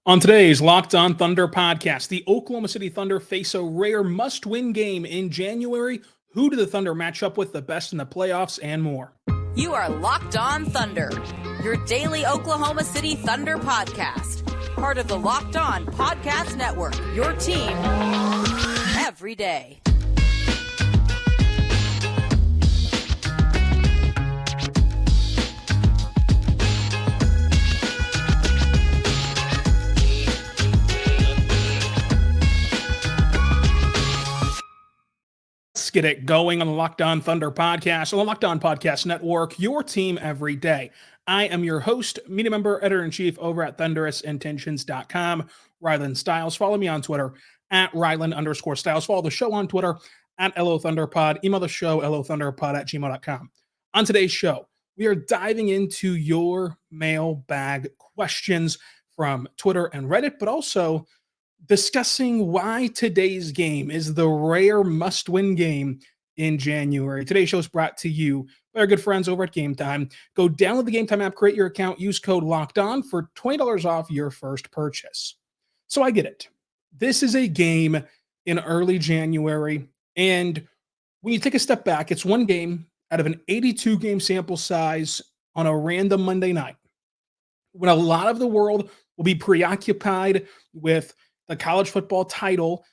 On today's Locked On Thunder podcast, the Oklahoma City Thunder face a rare must-win game in January. Who do the Thunder match up with the best in the playoffs and more? You are Locked On Thunder, your daily Oklahoma City Thunder podcast. Part of the Locked On Podcast Network, your team every day. Let's get it going on the Locked On Thunder podcast, on the Locked On Podcast Network, your team every day. I am your host, media member, editor-in-chief over at thunderousintentions.com, Rylan Stiles. Follow me on Twitter at Rylan_Stiles. Follow the show on Twitter at LOThunderPod. Email the show, LOThunderPod@gmail.com. On today's show, we are diving into your mailbag questions from Twitter and Reddit, but also discussing why today's game is the rare must-win game in January. Today's show is brought to you by our good friends over at Gametime. Go download the Gametime app, create your account, use code LOCKEDON for $20 off your first purchase. So I get it. This is a game in early January, and when you take a step back, it's one game out of an 82-game sample size on a random Monday night, when a lot of the world will be preoccupied with the college football title.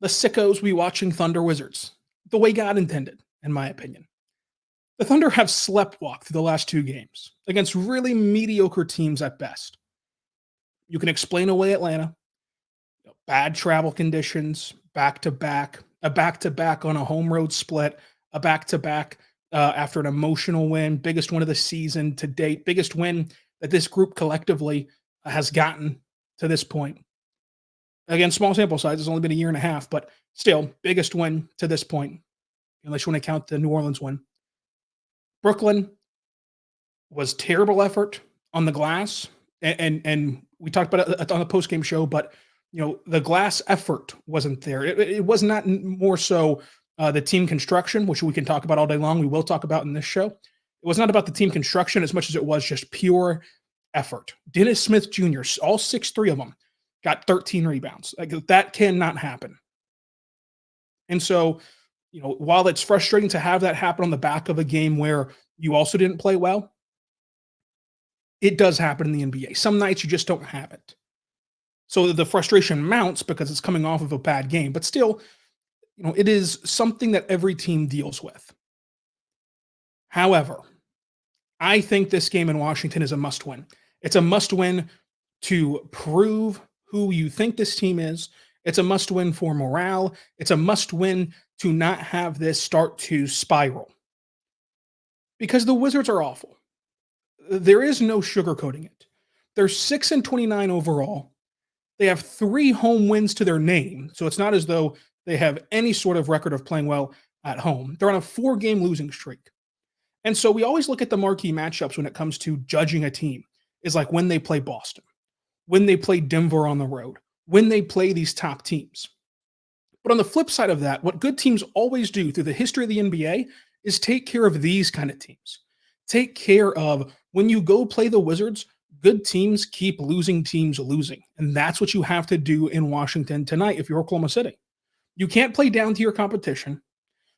The sickos will be watching Thunder Wizards the way God intended, in my opinion. The Thunder have sleptwalked through the last two games against really mediocre teams at best. You can explain away Atlanta, bad travel conditions, back-to-back, a back-to-back on a home road split, a back-to-back after an emotional win, biggest win of the season to date, biggest win that this group collectively has gotten to this point. Again, small sample size. It's only been a year and a half, but still, biggest win to this point, unless you want to count the New Orleans win. Brooklyn was terrible effort on the glass, and we talked about it on the postgame show, but the glass effort wasn't there. It was not more so the team construction, which we can talk about all day long. We will talk about in this show. It was not about the team construction as much as it was just pure effort. Dennis Smith Jr., all 6'3" of them, got 13 rebounds. That cannot happen. And so, while it's frustrating to have that happen on the back of a game where you also didn't play well, it does happen in the NBA. Some nights you just don't have it. So the frustration mounts because it's coming off of a bad game. But still, it is something that every team deals with. However, I think this game in Washington is a must-win. It's a must-win to prove who you think this team is. It's a must-win for morale. It's a must-win to not have this start to spiral. Because the Wizards are awful. There is no sugarcoating it. They're 6-29 overall. They have 3 home wins to their name, so it's not as though they have any sort of record of playing well at home. They're on a 4-game losing streak. And so we always look at the marquee matchups when it comes to judging a team, is like when they play Boston, when they play Denver on the road, when they play these top teams. But on the flip side of that, what good teams always do through the history of the NBA is take care of these kind of teams. Take care of when you go play the Wizards, good teams keep losing teams losing. And that's what you have to do in Washington tonight if you're Oklahoma City. You can't play down to your competition.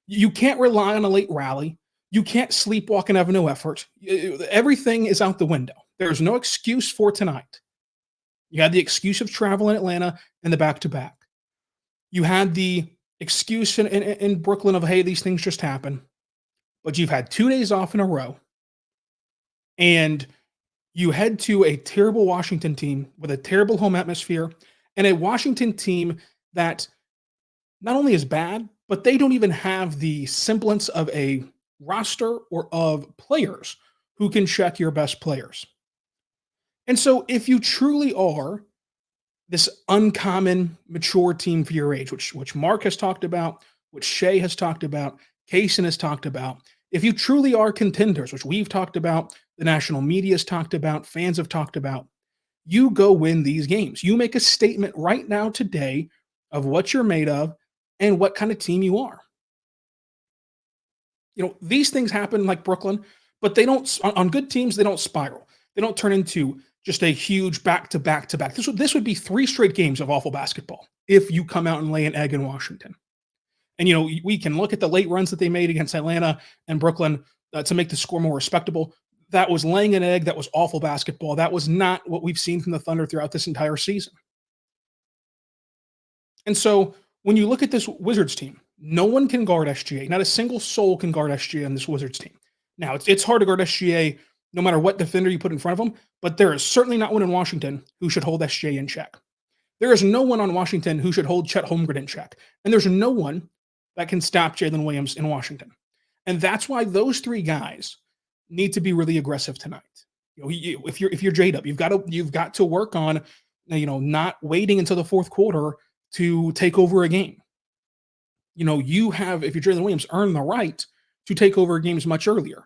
You can't rely on a late rally. You can't sleepwalk and have no effort. Everything is out the window. There's no excuse for tonight. You had the excuse of travel in Atlanta and the back-to-back. You had the excuse in Brooklyn of, hey, these things just happen. But you've had 2 days off in a row. And you head to a terrible Washington team with a terrible home atmosphere and a Washington team that not only is bad, but they don't even have the semblance of a roster or of players who can check your best players. And so if you truly are this uncommon, mature team for your age, which Mark has talked about, which Shea has talked about, Kaysen has talked about, if you truly are contenders, which we've talked about, the national media has talked about, fans have talked about, you go win these games. You make a statement right now today of what you're made of and what kind of team you are. These things happen like Brooklyn, but they don't, on good teams, they don't spiral. They don't turn into just a huge back-to-back-to-back. This would be 3 straight games of awful basketball if you come out and lay an egg in Washington. And, we can look at the late runs that they made against Atlanta and Brooklyn to make the score more respectable. That was laying an egg. That was awful basketball. That was not what we've seen from the Thunder throughout this entire season. And so when you look at this Wizards team, no one can guard SGA. Not a single soul can guard SGA on this Wizards team. Now, it's hard to guard SGA no matter what defender you put in front of them, but there is certainly not one in Washington who should hold SGA in check. There is no one on Washington who should hold Chet Holmgren in check. And there's no one that can stop Jalen Williams in Washington. And that's why those 3 guys need to be really aggressive tonight. If you're J-Dub, you've got to work on, not waiting until the fourth quarter to take over a game. You have, if you're Jalen Williams, earned the right to take over games much earlier.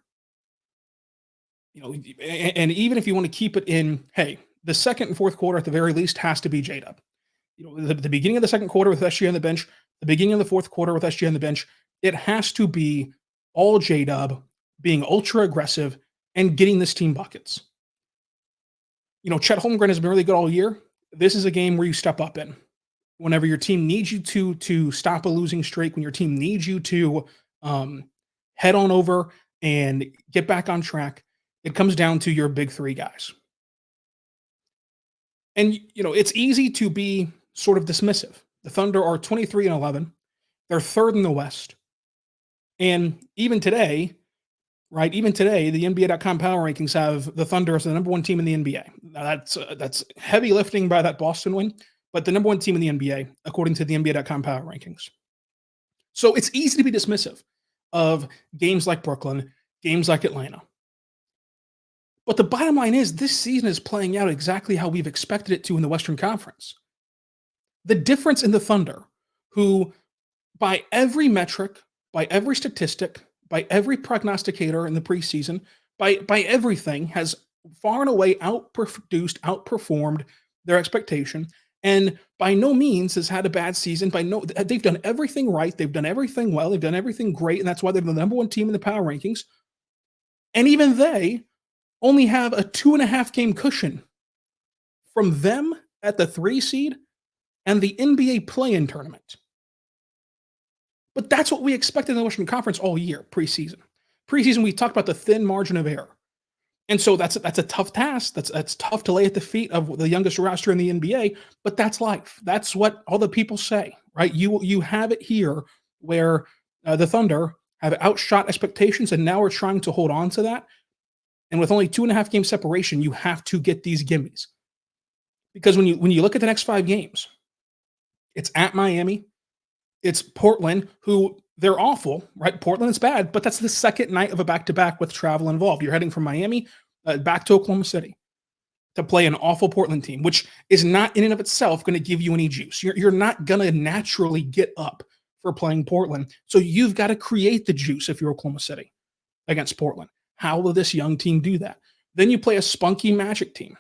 And even if you want to keep it in, hey, the second and fourth quarter at the very least has to be J-Dub. The beginning of the second quarter with SGA on the bench, the beginning of the fourth quarter with SGA on the bench, it has to be all J-Dub being ultra aggressive and getting this team buckets. Chet Holmgren has been really good all year. This is a game where you step up in. Whenever your team needs you to stop a losing streak, when your team needs you to head on over and get back on track, it comes down to your big 3 guys. And, it's easy to be sort of dismissive. The Thunder are 23-11. They're 3rd in the West. And even today, the NBA.com power rankings have the Thunder as the number 1 team in the NBA. Now that's heavy lifting by that Boston win, but the number 1 team in the NBA, according to the NBA.com power rankings. So it's easy to be dismissive of games like Brooklyn, games like Atlanta. But the bottom line is this season is playing out exactly how we've expected it to in the Western Conference. The difference in the Thunder, who by every metric, by every statistic, by every prognosticator in the preseason, by everything, has far and away outperformed their expectation, and by no means has had a bad season. They've done everything right. They've done everything well. They've done everything great, and that's why they're the number 1 team in the power rankings. And even they only have a 2.5 game cushion from them at the 3 seed and the NBA play-in tournament. But that's what we expected in the Western Conference all year, preseason. Preseason, we talked about the thin margin of error. And so that's a tough task. That's tough to lay at the feet of the youngest roster in the NBA, but that's life. That's what all the people say, right? You have it here where the Thunder have outshot expectations, and now we're trying to hold on to that. And with only 2.5 game separation, you have to get these gimmies. Because when you look at the next 5 games, it's at Miami, it's Portland, who they're awful, right? Portland is bad, but that's the second night of a back-to-back with travel involved. You're heading from Miami back to Oklahoma City to play an awful Portland team, which is not in and of itself going to give you any juice. You're not going to naturally get up for playing Portland. So you've got to create the juice if you're Oklahoma City against Portland. How will this young team do that? Then you play a spunky Magic team.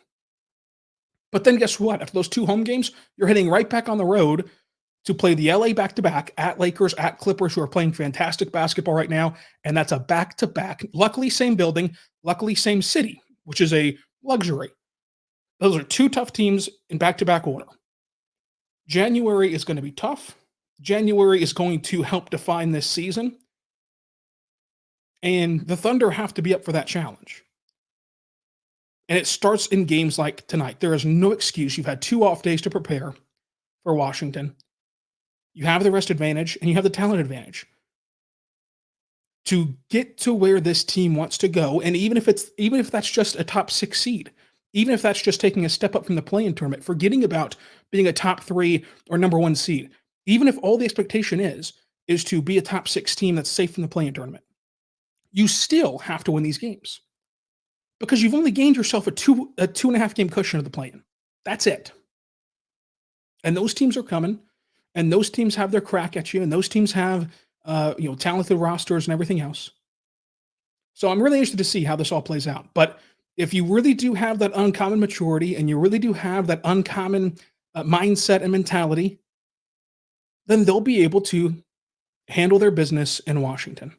But then guess what? After those 2 home games, you're heading right back on the road to play the LA back-to-back at Lakers, at Clippers, who are playing fantastic basketball right now. And that's a back-to-back. Luckily, same building. Luckily, same city, which is a luxury. Those are 2 tough teams in back-to-back order. January is going to be tough. January is going to help define this season. And the Thunder have to be up for that challenge. And it starts in games like tonight. There is no excuse. You've had 2 off days to prepare for Washington. You have the rest advantage, and you have the talent advantage to get to where this team wants to go. And even if that's just a top 6 seed, even if that's just taking a step up from the play-in tournament, forgetting about being a top 3 or number 1 seed, even if all the expectation is to be a top 6 team that's safe from the play-in tournament, you still have to win these games because you've only gained yourself a 2.5 game cushion of the play-in. That's it. And those teams are coming. And those teams have their crack at you, and those teams have, talented rosters and everything else. So I'm really interested to see how this all plays out. But if you really do have that uncommon maturity, and you really do have that uncommon mindset and mentality, then they'll be able to handle their business in Washington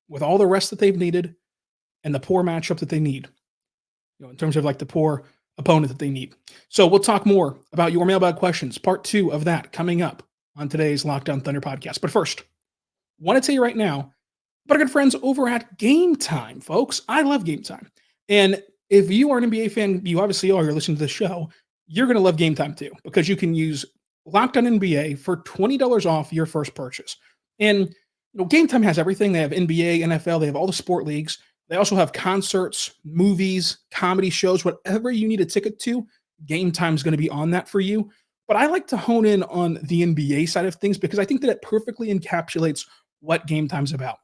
with all the rest that they've needed and the poor matchup that they need. In terms of like the poor opponent that they need. So we'll talk more about your mailbag questions, part 2 of that coming up on today's Locked On Thunder podcast. But first, want to tell you right now about our good friends over at Gametime, folks. I love Gametime. And if you are an NBA fan, you obviously are, you're listening to the show, you're going to love Gametime too, because you can use Locked On NBA for $20 off your first purchase. And Gametime has everything. They have NBA, NFL, they have all the sport leagues. They also have concerts, movies, comedy shows, whatever you need a ticket to, Gametime is going to be on that for you. But I like to hone in on the NBA side of things because I think that it perfectly encapsulates what Gametime's about.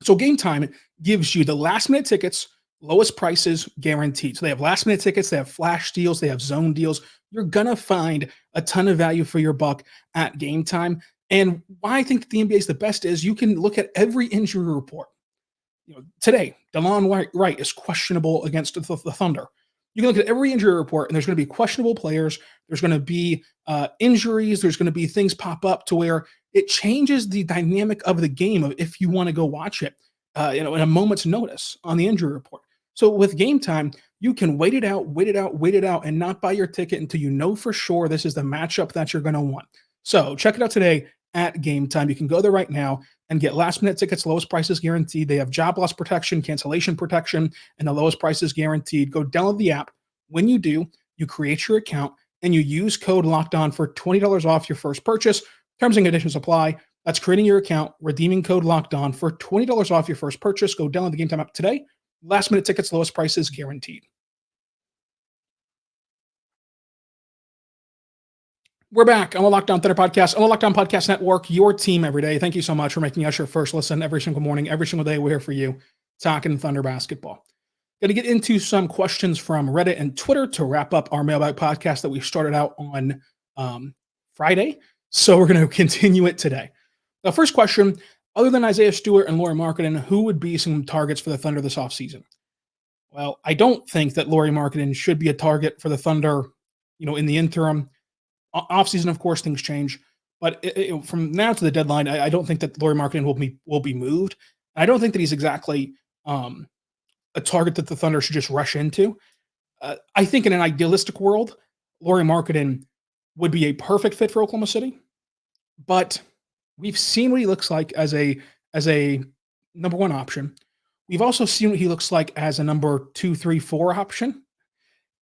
So Gametime gives you the last minute tickets, lowest prices guaranteed. So they have last minute tickets, they have flash deals, they have zone deals. You're going to find a ton of value for your buck at Gametime. And why I think that the NBA is the best is you can look at every injury report. Today, DeLon Wright is questionable against the Thunder. You can look at every injury report, and there's going to be questionable players. There's going to be injuries. There's going to be things pop up to where it changes the dynamic of the game of if you want to go watch it, in a moment's notice on the injury report. So with Gametime, you can wait it out, and not buy your ticket until you know for sure this is the matchup that you're going to want. So check it out today at Gametime. You can go there right now and get last-minute tickets, lowest prices guaranteed. They have job loss protection, cancellation protection, and the lowest prices guaranteed. Go download the app. When you do, you create your account, and you use code LOCKEDON for $20 off your first purchase. Terms and conditions apply. That's creating your account, redeeming code LOCKEDON for $20 off your first purchase. Go download the Gametime app today. Last-minute tickets, lowest prices guaranteed. We're back on the Locked On Thunder podcast, on the Locked On Podcast Network, your team every day. Thank you so much for making us your first listen every single morning, every single day. We're here for you, talking Thunder basketball. Going to get into some questions from Reddit and Twitter to wrap up our Mailbag podcast that we started out on Friday. So we're going to continue it today. The first question, other than Isaiah Stewart and Lauri Markkanen, who would be some targets for the Thunder this offseason? Well, I don't think that Lauri Markkanen should be a target for the Thunder, in the interim. Offseason, of course, things change. But from now to the deadline, I don't think that Lauri Markkanen will be moved. I don't think that he's exactly a target that the Thunder should just rush into. I think in an idealistic world, Lauri Markkanen would be a perfect fit for Oklahoma City. But we've seen what he looks like as a number one option. We've also seen what he looks like as a number 2, 3, 4 option.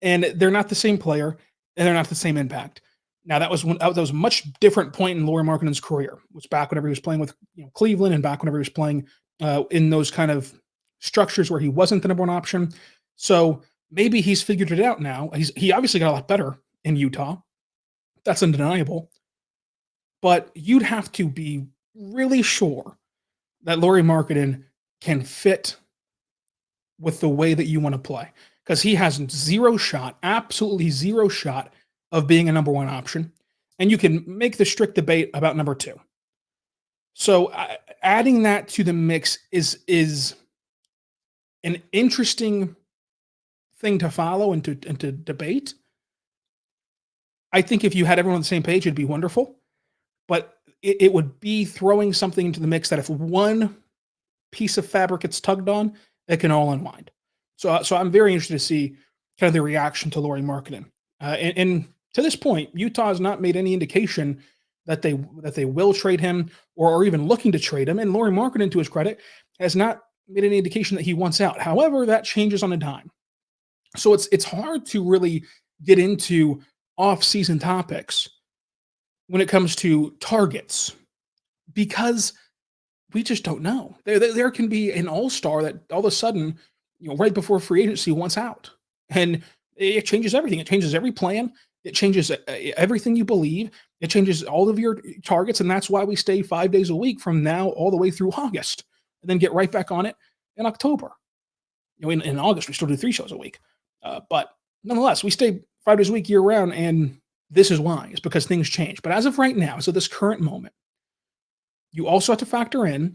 And they're not the same player, and they're not the same impact. Now, that was a much different point in Lauri Markkanen's career. It was back whenever he was playing with Cleveland and back whenever he was playing in those kind of structures where he wasn't the number one option. So maybe he's figured it out now. He obviously got a lot better in Utah. That's undeniable. But you'd have to be really sure that Lauri Markkanen can fit with the way that you want to play. Because he has absolutely zero shot of being a number one option. And you can make the strict debate about number 2. So adding that to the mix is an interesting thing to follow and to debate. I think if you had everyone on the same page, it'd be wonderful. But it would be throwing something into the mix that if one piece of fabric gets tugged on, it can all unwind. So I'm very interested to see kind of the reaction to Lauri Markkanen. And to this point, Utah has not made any indication that they will trade him or even looking to trade him. And Lauri Markkanen, to his credit, has not made any indication that he wants out. However, that changes on a dime. So it's hard to really get into off-season topics when it comes to targets because we just don't know. There can be an all-star that all of a sudden, right before free agency wants out. And it changes everything. It changes every plan. It changes everything you believe. It changes all of your targets, and that's why we stay 5 days a week from now all the way through August, and then get right back on it in October. In August, we still do 3 shows a week. But nonetheless, we stay 5 days a week year-round, and this is why. It's because things change. But as of right now, so this current moment, you also have to factor in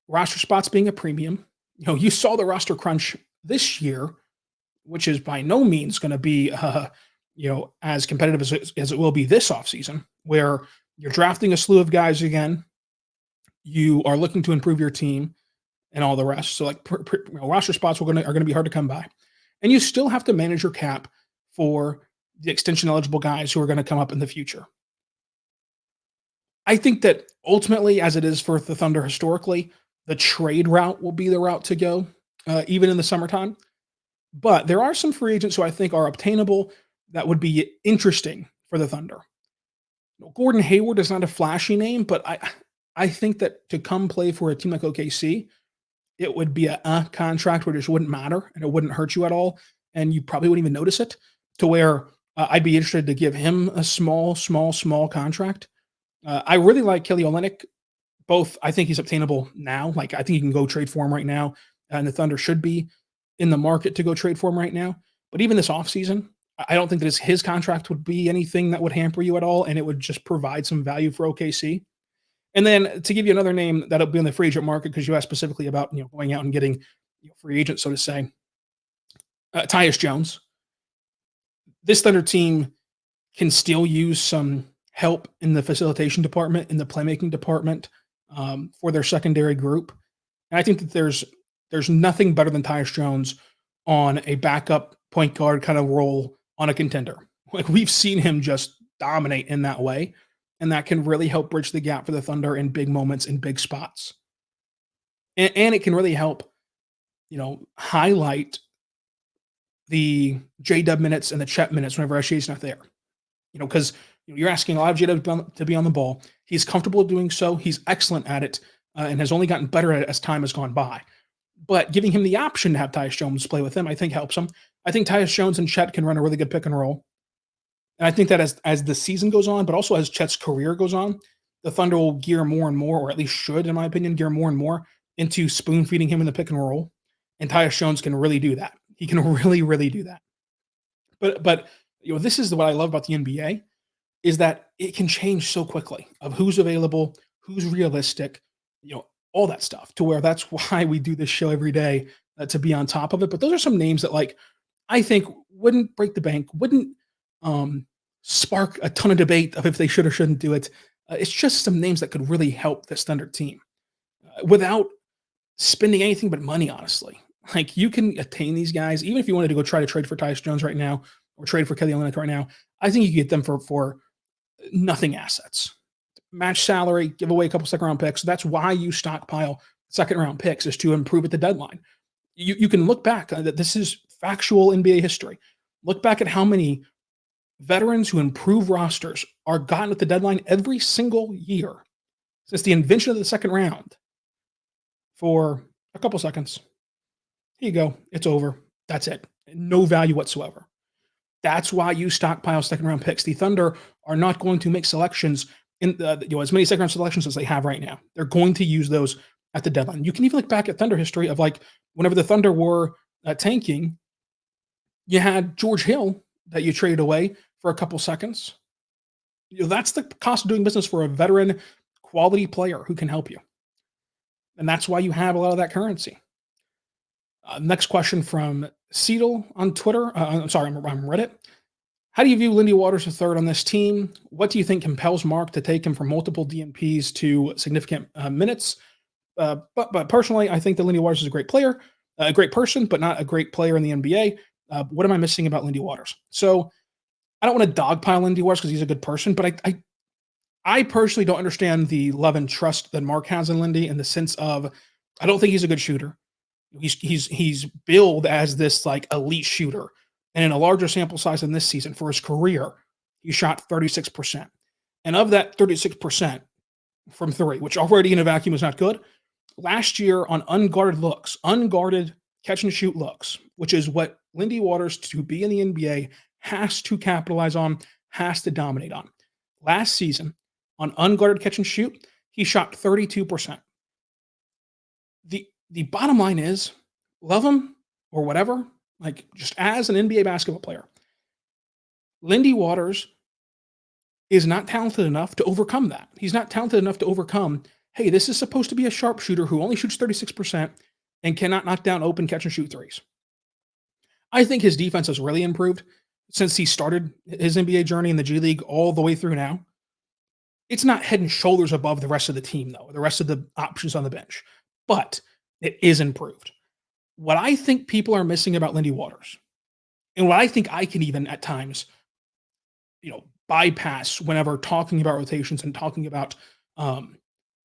roster spots being a premium. You saw the roster crunch this year, which is by no means going to be as competitive as it will be this offseason, where you're drafting a slew of guys again. You are looking to improve your team and all the rest. So roster spots are going to be hard to come by. And you still have to manage your cap for the extension eligible guys who are going to come up in the future. I think that ultimately, as it is for the Thunder historically, the trade route will be the route to go, even in the summertime. But there are some free agents who I think are obtainable that would be interesting for the Thunder. Gordon Hayward is not a flashy name, but I think that to come play for a team like OKC, it would be a contract where it just wouldn't matter and it wouldn't hurt you at all, and you probably wouldn't even notice it, to where I'd be interested to give him a small contract. I really like Kelly Olynyk. Both, I think he's obtainable now. Like, I think you can go trade for him right now, and the Thunder should be in the market to go trade for him right now. But even this offseason, I don't think that his contract would be anything that would hamper you at all, and it would just provide some value for OKC. And then to give you another name that'll be on the free agent market, because you asked specifically about going out and getting free agents, so to say, Tyus Jones. This Thunder team can still use some help in the facilitation department, in the playmaking department, for their secondary group. And I think that there's nothing better than Tyus Jones on a backup point guard kind of role on a contender. Like, we've seen him just dominate in that way, and that can really help bridge the gap for the Thunder in big moments, in big spots. And it can really help, highlight the J-Dub minutes and the Chet minutes whenever SGA's not there. Because you're asking a lot of J-Dub to be on the ball. He's comfortable doing so. He's excellent at it, and has only gotten better at it as time has gone by. But giving him the option to have Tyus Jones play with him, I think helps him. I think Tyus Jones and Chet can run a really good pick and roll. And I think that as the season goes on, but also as Chet's career goes on, the Thunder will gear more and more, or at least should, in my opinion, gear more and more into spoon feeding him in the pick and roll. And Tyus Jones can really do that. He can really, really do that. But this is what I love about the NBA, is that it can change so quickly of who's available, who's realistic, all that stuff, to where that's why we do this show every day, to be on top of it. But those are some names that, like, I think wouldn't break the bank, wouldn't spark a ton of debate of if they should or shouldn't do it. It's just some names that could really help this Thunder team without spending anything but money, honestly. Like, you can attain these guys, even if you wanted to go try to trade for Tyus Jones right now or trade for Kelly Olynyk right now. I think you get them for nothing assets. Match salary, give away a couple second-round picks. That's why you stockpile second-round picks, is to improve at the deadline. You can look back. That this is factual NBA history. Look back at how many veterans who improve rosters are gotten at the deadline every single year since the invention of the second round for a couple seconds. Here you go. It's over. That's it. No value whatsoever. That's why you stockpile second-round picks. The Thunder are not going to make selections in as many second-round selections as they have right now. They're going to use those at the deadline. You can even look back at Thunder history of, like, whenever the Thunder were tanking, you had George Hill that you traded away for a couple seconds. That's the cost of doing business for a veteran quality player who can help you. And that's why you have a lot of that currency. Next question from Seedle on Twitter. I'm Reddit. How do you view Lindy Waters III on this team? What do you think compels Mark to take him from multiple DNPs to significant minutes? But personally, I think that Lindy Waters is a great player, a great person, but not a great player in the NBA. What am I missing about Lindy Waters? So I don't want to dogpile Lindy Waters because he's a good person, but I personally don't understand the love and trust that Mark has in Lindy, in the sense of, I don't think he's a good shooter. He's billed as this, like, elite shooter. And in a larger sample size than this season, for his career, he shot 36%. And of that 36% from three, which already in a vacuum is not good, last year on unguarded catch and shoot looks, which is what Lindy Waters, to be in the NBA, has to capitalize on, has to dominate on. Last season, on unguarded catch and shoot, he shot 32%. The bottom line is, love him or whatever, like, just as an NBA basketball player, Lindy Waters is not talented enough to overcome that. He's not talented enough to overcome, hey, this is supposed to be a sharpshooter who only shoots 36% and cannot knock down open catch and shoot threes. I think his defense has really improved since he started his NBA journey in the G League all the way through now. It's not head and shoulders above the rest of the team, though, the rest of the options on the bench, but it is improved. What I think people are missing about Lindy Waters And what I think I can even at times, bypass whenever talking about rotations and talking about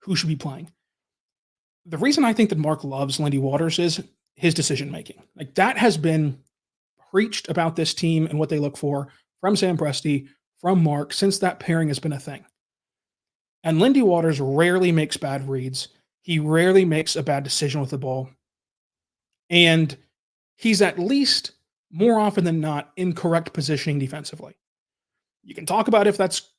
who should be playing. The reason I think that Mark loves Lindy Waters is his decision making. Like that has been preached about this team and what they look for from Sam Presti, from Mark, since that pairing has been a thing. And Lindy Waters rarely makes bad reads. He rarely makes a bad decision with the ball. And he's at least more often than not in correct positioning defensively. You can talk about if that's,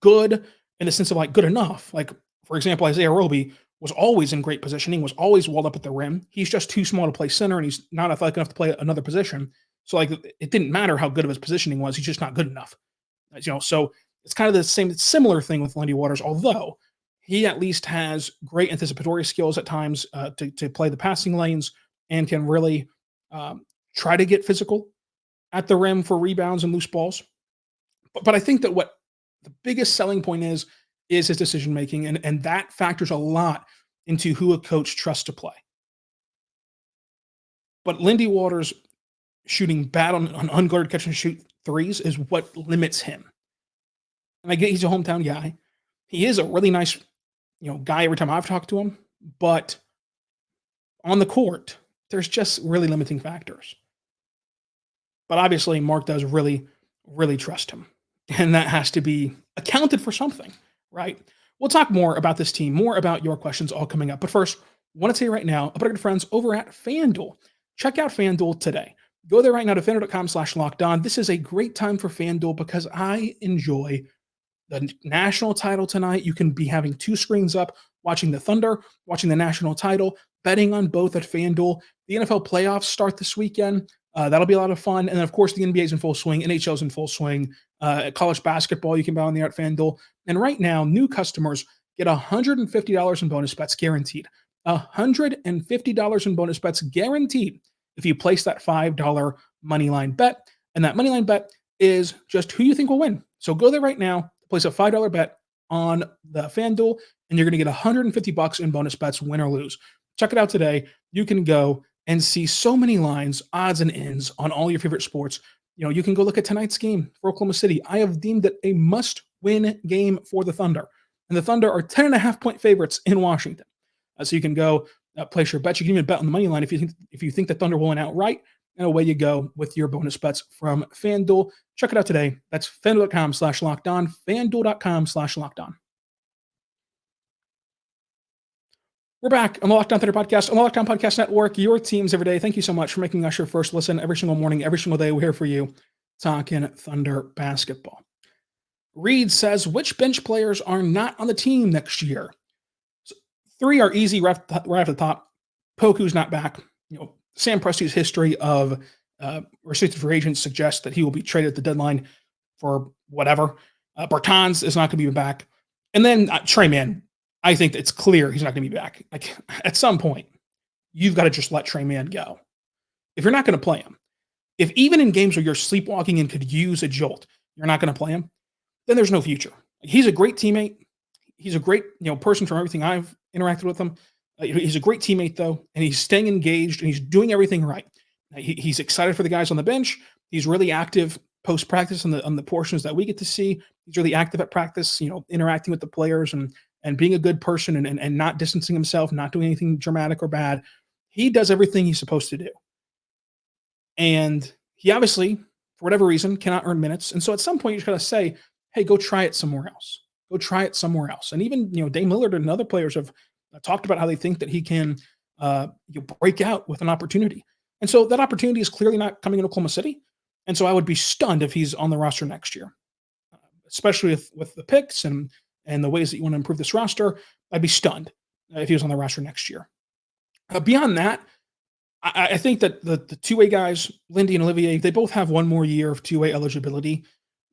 good in the sense of like good enough. Like, for example, Isaiah Roby was always in great positioning, was always walled up at the rim. He's just too small to play center and he's not athletic enough to play another position. So like it didn't matter how good of his positioning was. He's just not good enough. So it's kind of the similar thing with Lindy Waters, although he at least has great anticipatory skills at times to play the passing lanes and can really try to get physical at the rim for rebounds and loose balls. But I think that what the biggest selling point is his decision making, and that factors a lot into who a coach trusts to play. But Lindy Waters shooting bad on unguarded catch and shoot threes is what limits him. And I get he's a hometown guy. He is a really nice, guy every time I've talked to him. But on the court, there's just really limiting factors. But obviously, Mark does really, really trust him. And that has to be accounted for something, right? We'll talk more about this team, more about your questions all coming up. But first, I want to tell you right now about our good friends over at FanDuel. Check out FanDuel today. Go there right now to FanDuel.com/lockedon. This is a great time for FanDuel because I enjoy the national title tonight. You can be having two screens up, watching the Thunder, watching the national title, betting on both at FanDuel. The NFL playoffs start this weekend. That'll be a lot of fun. And then, of course, the NBA is in full swing. NHL is in full swing. College basketball, you can bet on there at FanDuel. And right now, new customers get $150 in bonus bets guaranteed. $150 in bonus bets guaranteed if you place that $5 moneyline bet. And that moneyline bet is just who you think will win. So go there right now, place a $5 bet on the FanDuel, and you're going to get $150 in bonus bets, win or lose. Check it out today. You can go and see so many lines, odds, and ends on all your favorite sports. You can go look at tonight's game for Oklahoma City. I have deemed it a must-win game for the Thunder. And the Thunder are 10.5-point favorites in Washington. So you can go place your bets. You can even bet on the money line if you think the Thunder will win outright. And away you go with your bonus bets from FanDuel. Check it out today. That's FanDuel.com/lockedon. FanDuel.com/lockedon. We're back on the Locked On Thunder podcast, on the Locked On Podcast Network, your teams every day. Thank you so much for making us your first listen every single morning, every single day. We're here for you talking Thunder basketball. Reed says, which bench players are not on the team next year? So 3 are easy right at the top. Poku's not back. Sam Presti's history of restricted free agents suggests that he will be traded at the deadline for whatever. Bertans is not going to be back. And then Trey Mann. I think it's clear he's not going to be back. Like at some point, you've got to just let Trey Mann go. If you're not going to play him, if even in games where you're sleepwalking and could use a jolt, you're not going to play him, then there's no future. He's a great teammate. He's a great person from everything I've interacted with him. He's a great teammate though, and he's staying engaged and he's doing everything right. He's excited for the guys on the bench. He's really active post practice on the portions that we get to see. He's really active at practice, interacting with the players and being a good person and not distancing himself, not doing anything dramatic or bad. He does everything he's supposed to do. And he obviously, for whatever reason, cannot earn minutes. And so at some point, you just got to say, hey, go try it somewhere else. Go try it somewhere else. And even, Dame Lillard and other players have talked about how they think that he can break out with an opportunity. And so that opportunity is clearly not coming in Oklahoma City. And so I would be stunned if he's on the roster next year, especially with the picks and the ways that you want to improve this roster. I'd be stunned if he was on the roster next year. Beyond that, I think that the two-way guys, Lindy and Olivier, they both have one more year of two-way eligibility.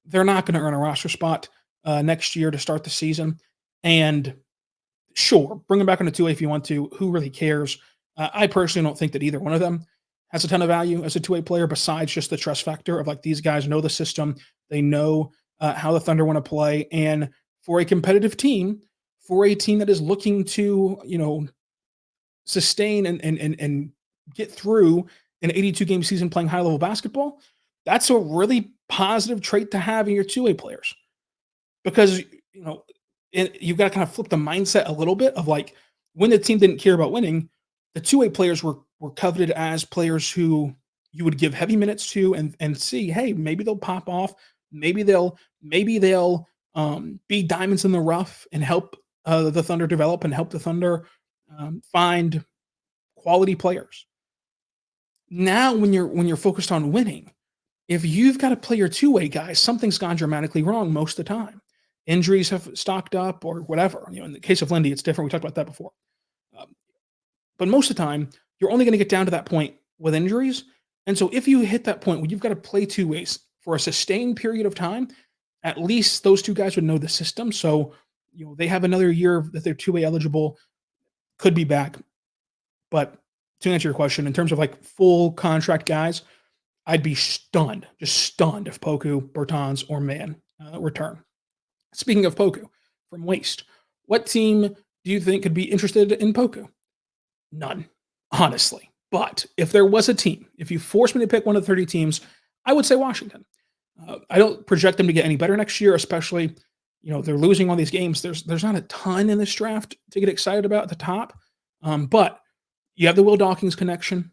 They're not going to earn a roster spot next year to start the season. And sure, bring them back on a two-way if you want to. Who really cares? I personally don't think that either one of them has a ton of value as a two-way player besides just the trust factor of like these guys know the system. They know how the Thunder want to play. And for a competitive team, for a team that is looking to, sustain and get through an 82-game season playing high-level basketball, That's a really positive trait to have in your two-way players because, you've got to kind of flip the mindset a little bit of like when the team didn't care about winning, the two-way players were coveted as players who you would give heavy minutes to and see, hey, maybe they'll pop off, maybe they'll be diamonds in the rough and help the Thunder develop and help the Thunder find quality players. Now, when you're focused on winning, if you've got to play your two-way guys, something's gone dramatically wrong most of the time. Injuries have stocked up or whatever. In the case of Lindy, it's different. We talked about that before. But most of the time, you're only going to get down to that point with injuries. And so if you hit that point where you've got to play two ways for a sustained period of time, at least those two guys would know the system. So, they have another year that they're two-way eligible, could be back. But to answer your question, in terms of like full contract guys, I'd be stunned, just stunned if Poku, Bertans, or Mann return. Speaking of Poku, from Waste, what team do you think could be interested in Poku? None, honestly. But if there was a team, if you forced me to pick one of the 30 teams, I would say Washington. I don't project them to get any better next year, especially, they're losing all these games. There's not a ton in this draft to get excited about at the top. But you have the Will Dawkins connection.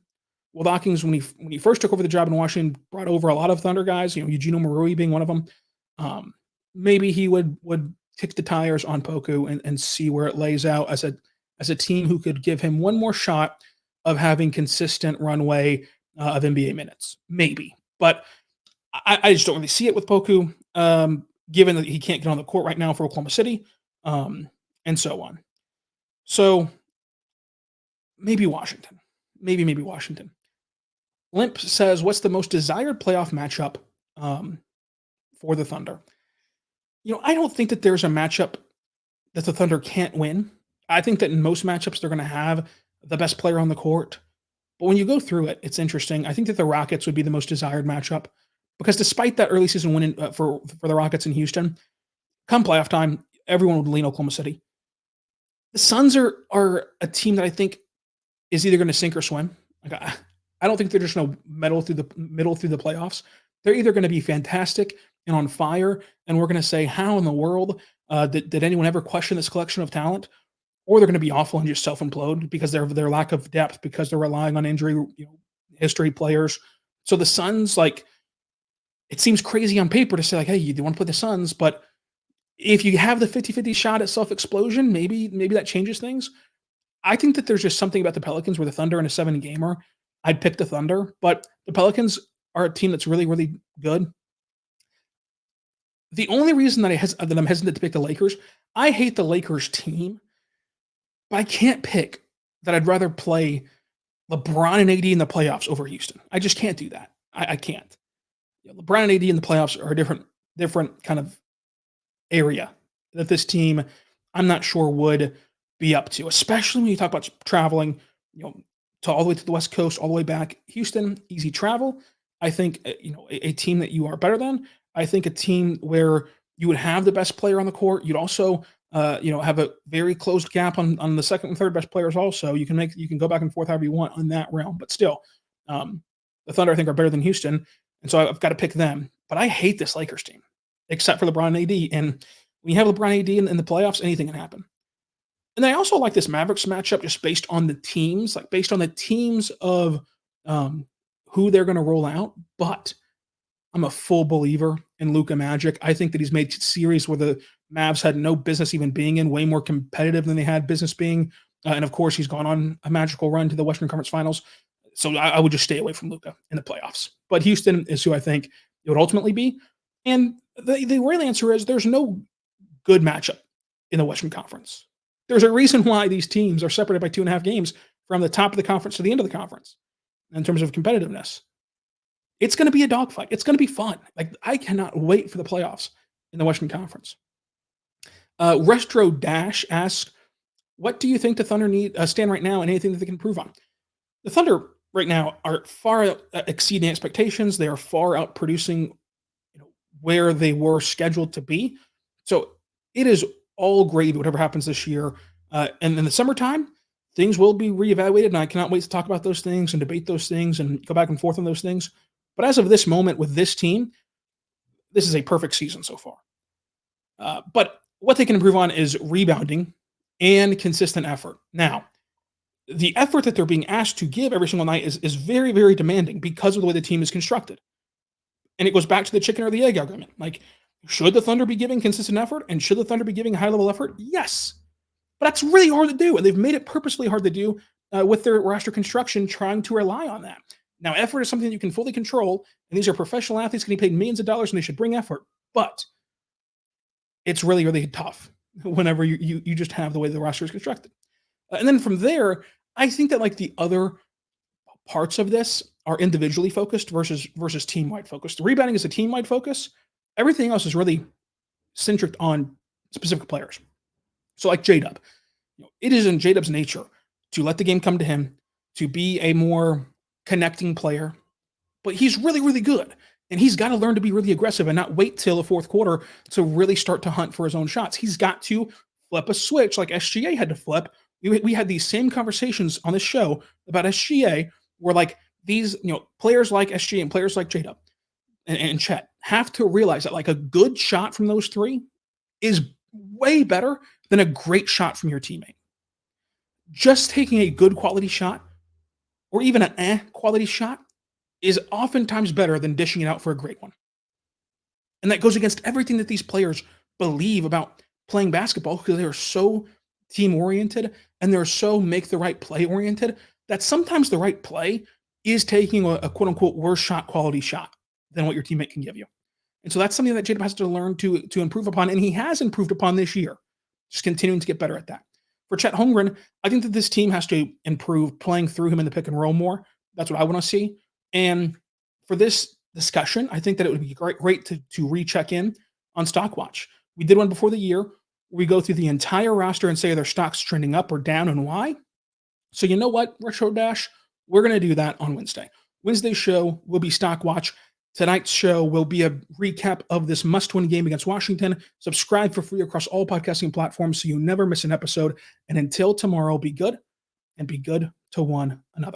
Will Dawkins, when he first took over the job in Washington, brought over a lot of Thunder guys, Eugenio Marui being one of them. Maybe he would kick the tires on Poku and see where it lays out as a team who could give him one more shot of having consistent runway of NBA minutes. Maybe. But I just don't really see it with Poku, given that he can't get on the court right now for Oklahoma City, and so on. So maybe Washington. Maybe Washington. Limp says, what's the most desired playoff matchup for the Thunder? I don't think that there's a matchup that the Thunder can't win. I think that in most matchups, they're going to have the best player on the court. But when you go through it, it's interesting. I think that the Rockets would be the most desired matchup because despite that early season win for the Rockets in Houston, come playoff time, everyone would lean Oklahoma City. The Suns are a team that I think is either going to sink or swim. Like I don't think they're just going to middle through the playoffs. They're either going to be fantastic and on fire, and we're going to say, how in the world did anyone ever question this collection of talent? Or they're going to be awful and just self-implode because their lack of depth, because they're relying on injury history players. So the Suns, like, it seems crazy on paper to say, like, hey, you want to play the Suns, but if you have the 50-50 shot at self-explosion, maybe that changes things. I think that there's just something about the Pelicans where the Thunder in a 7-gamer, I'd pick the Thunder, but the Pelicans are a team that's really, really good. The only reason that I'm hesitant to pick the Lakers, I hate the Lakers team, but I can't pick that I'd rather play LeBron and AD in the playoffs over Houston. I just can't do that. I can't. LeBron and AD in the playoffs are a different kind of area that this team, I'm not sure, would be up to, especially when you talk about traveling, to all the way to the West Coast, all the way back. Houston, easy travel. I think, a team that you are better than. I think a team where you would have the best player on the court. You'd also, have a very closed gap on the second and third best players. Also, you can go back and forth however you want on that realm. But still, the Thunder I think are better than Houston, and so I've got to pick them. But I hate this Lakers team, except for LeBron and AD. And when you have LeBron and AD in the playoffs, anything can happen. And I also like this Mavericks matchup just based on the teams, of who they're going to roll out. But I'm a full believer in Luka Magic. I think that he's made series where the Mavs had no business even being in, way more competitive than they had business being. And of course, he's gone on a magical run to the Western Conference Finals. So I would just stay away from Luka in the playoffs. But Houston is who I think it would ultimately be. And the real answer is there's no good matchup in the Western Conference. There's a reason why these teams are separated by 2.5 games from the top of the conference to the end of the conference in terms of competitiveness. It's going to be a dogfight. It's going to be fun. Like, I cannot wait for the playoffs in the Western Conference. Restro Dash asks, what do you think the Thunder stand right now and anything that they can improve on? The Thunder right now are far exceeding expectations. They are far out producing where they were scheduled to be. So it is all gravy, whatever happens this year. And in the summertime, things will be reevaluated, and I cannot wait to talk about those things and debate those things and go back and forth on those things. But as of this moment with this team, this is a perfect season so far. But what they can improve on is rebounding and consistent effort. Now, the effort that they're being asked to give every single night is very, very demanding because of the way the team is constructed. And it goes back to the chicken or the egg argument. Like, should the Thunder be giving consistent effort? And should the Thunder be giving high-level effort? Yes. But that's really hard to do. And they've made it purposely hard to do with their roster construction, trying to rely on that. Now, effort is something that you can fully control. And these are professional athletes getting paid millions of dollars, and they should bring effort. But it's really, really tough whenever you just have the way the roster is constructed. And then from there, I think that like the other parts of this are individually focused versus team-wide focused. The rebounding is a team-wide focus. Everything else is really centric on specific players. So like J-Dub, it is in J-Dub's nature to let the game come to him, to be a more connecting player, but he's really, really good. And he's got to learn to be really aggressive and not wait till the fourth quarter to really start to hunt for his own shots. He's got to flip a switch like SGA had to flip. We had these same conversations on this show about SGA, where like these, players like SGA and players like J-Dub and Chet have to realize that like a good shot from those three is way better than a great shot from your teammate. Just taking a good quality shot or even an quality shot is oftentimes better than dishing it out for a great one. And that goes against everything that these players believe about playing basketball, because they are so team-oriented and they're so make the right play oriented that sometimes the right play is taking a quote-unquote worse shot quality shot than what your teammate can give you. And so that's something that J-Dub has to learn to improve upon, and he has improved upon this year, just continuing to get better at that. For Chet Holmgren, I think that this team has to improve playing through him in the pick and roll more. That's what I want to see. And for this discussion, I think that it would be great to recheck in on Stock Watch. We did one before the year. We go through the entire roster and say are their stocks trending up or down and why. So you know what, Retro Dash? We're going to do that on Wednesday. Wednesday's show will be Stock Watch. Tonight's show will be a recap of this must-win game against Washington. Subscribe for free across all podcasting platforms so you never miss an episode. And until tomorrow, be good and be good to one another.